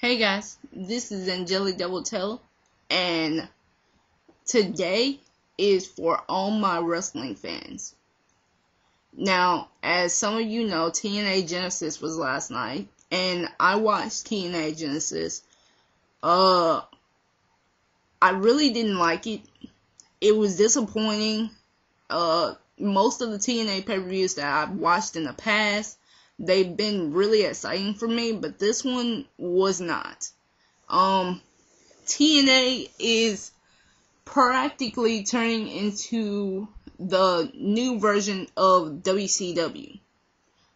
Hey guys, this is Angelic Double Tail, and today is for all my wrestling fans. Now, as some of you know, TNA Genesis was last night, and I watched TNA Genesis. I really didn't like it. It was disappointing. Most of the TNA pay-per-views that I've watched in the past, they've been really exciting for me, but this one was not. TNA is practically turning into the new version of WCW.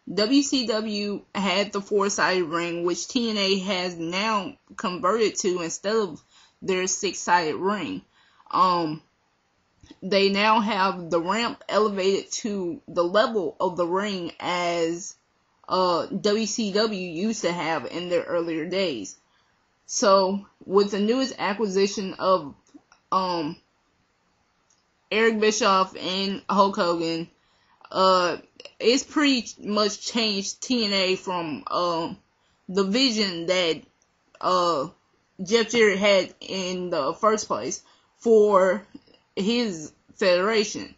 WCW had the four-sided ring, which TNA has now converted to instead of their six-sided ring. They now have the ramp elevated to the level of the ring as WCW used to have in their earlier days. So, with the newest acquisition of Eric Bischoff and Hulk Hogan, it's pretty much changed TNA from the vision that Jeff Jarrett had in the first place for his federation.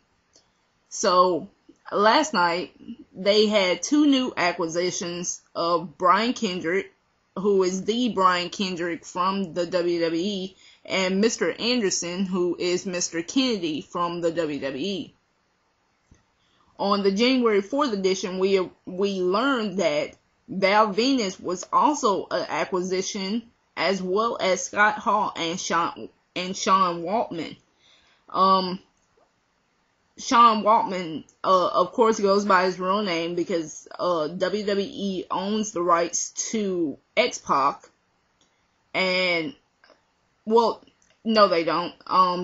So, last night, they had two new acquisitions of Brian Kendrick, who is the Brian Kendrick from the WWE, and Mr. Anderson, who is Mr. Kennedy from the WWE. On the January 4th edition, we learned that Val Venus was also an acquisition, as well as Scott Hall and Sean Waltman. Sean Waltman, of course, goes by his real name because WWE owns the rights to X-Pac, and, well, no they don't,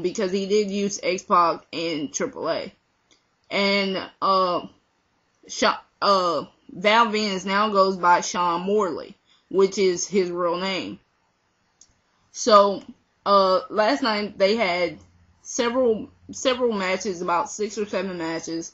because he did use X-Pac in AAA. And Val Venus now goes by Sean Morley, which is his real name. So, last night they had several matches, about 6 or 7 matches.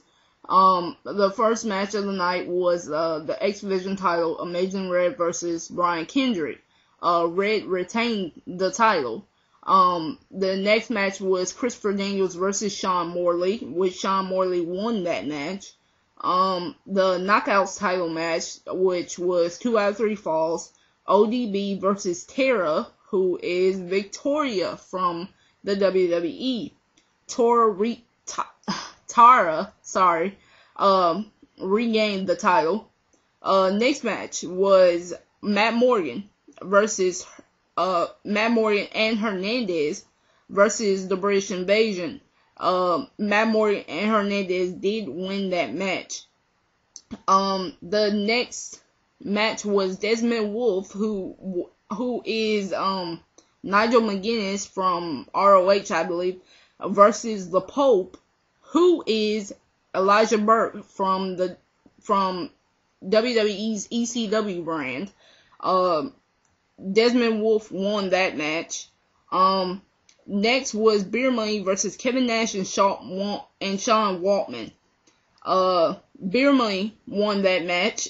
The first match of the night was the X Division title, Amazing Red versus Brian Kendrick. Red retained the title. The next match was Christopher Daniels versus Sean Morley, which Sean Morley won that match. The Knockouts title match, which was 2 out of 3 falls, ODB versus Tara, who is Victoria from the WWE. Tara regained the title. Next match was Matt Morgan and Hernandez versus the British Invasion. Matt Morgan and Hernandez did win that match. The next match was Desmond Wolfe, who is Nigel McGuinness from ROH, I believe, versus the Pope, who is Elijah Burke from WWE's ECW brand. Desmond Wolfe won that match. Next was Beer Money versus Kevin Nash and Sean Waltman. Beer Money won that match.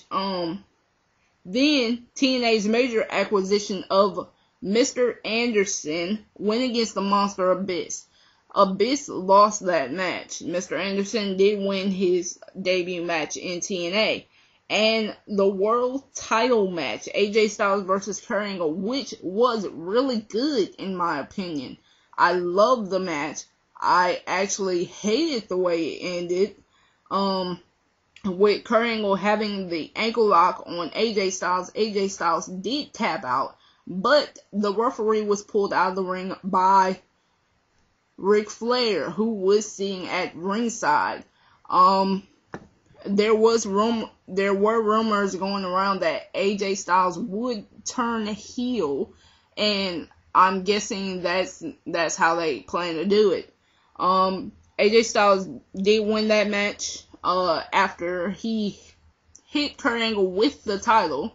Then TNA's major acquisition of Mr. Anderson went against the Monster Abyss. Abyss lost that match. Mr. Anderson did win his debut match in TNA. And the world title match, AJ Styles versus Kurt Angle, which was really good in my opinion. I loved the match. I actually hated the way it ended. With Kurt Angle having the ankle lock on AJ Styles. AJ Styles did tap out, but the referee was pulled out of the ring by Ric Flair, who was sitting at ringside. There were rumors going around that AJ Styles would turn heel, and I'm guessing that's how they plan to do it. AJ Styles did win that match after he hit Kurt Angle with the title.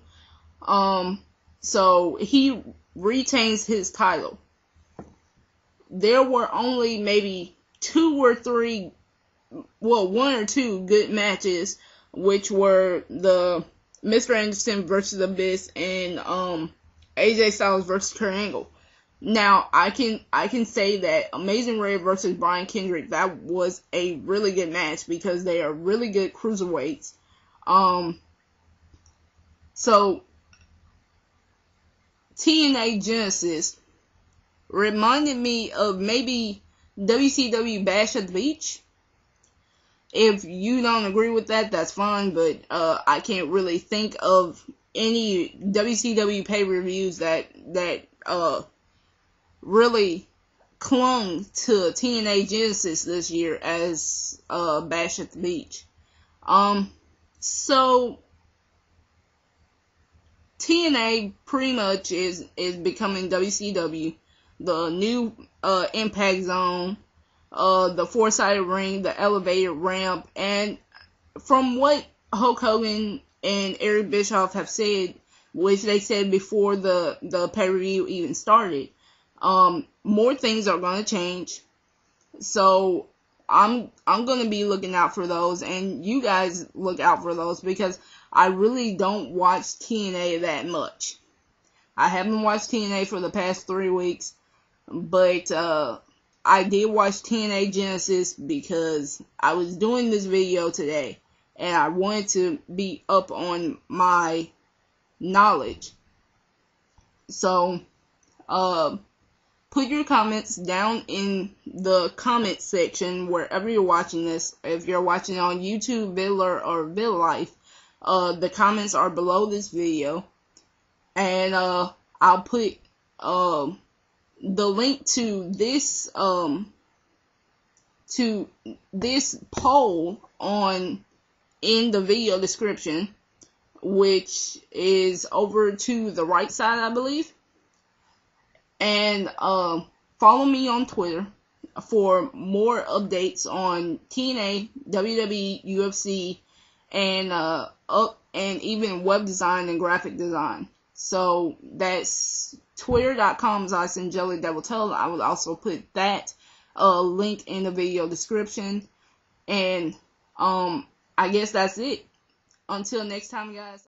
So he retains his title. There were only maybe 1 or 2 good matches, which were the Mr. Anderson versus Abyss and AJ Styles versus Kurt Angle. Now, I can say that Amazing Red versus Brian Kendrick, that was a really good match because they are really good cruiserweights. So TNA Genesis reminded me of maybe WCW Bash at the Beach. If you don't agree with that, that's fine, but I can't really think of any WCW pay-per-views that really clung to TNA Genesis this year as Bash at the Beach. So TNA pretty much is becoming WCW, the new Impact Zone, the four-sided ring, the elevated ramp, and from what Hulk Hogan and Eric Bischoff have said, which they said before the pay-per-view even started, more things are going to change. So I'm going to be looking out for those, and you guys look out for those, because I really don't watch TNA that much. I haven't watched TNA for the past 3 weeks, but I did watch TNA Genesis because I was doing this video today, and I wanted to be up on my knowledge. So, put your comments down in the comment section wherever you're watching this. If you're watching on YouTube, Vidler, or VidLife, the comments are below this video, and I'll put the link to this poll in the video description, which is over to the right side, I believe. And follow me on Twitter for more updates on TNA, WWE, UFC, and even web design and graphic design. So that's twitter.com/IceandJellyDevilTell. I will also put that link in the video description. And I guess that's it. Until next time, guys.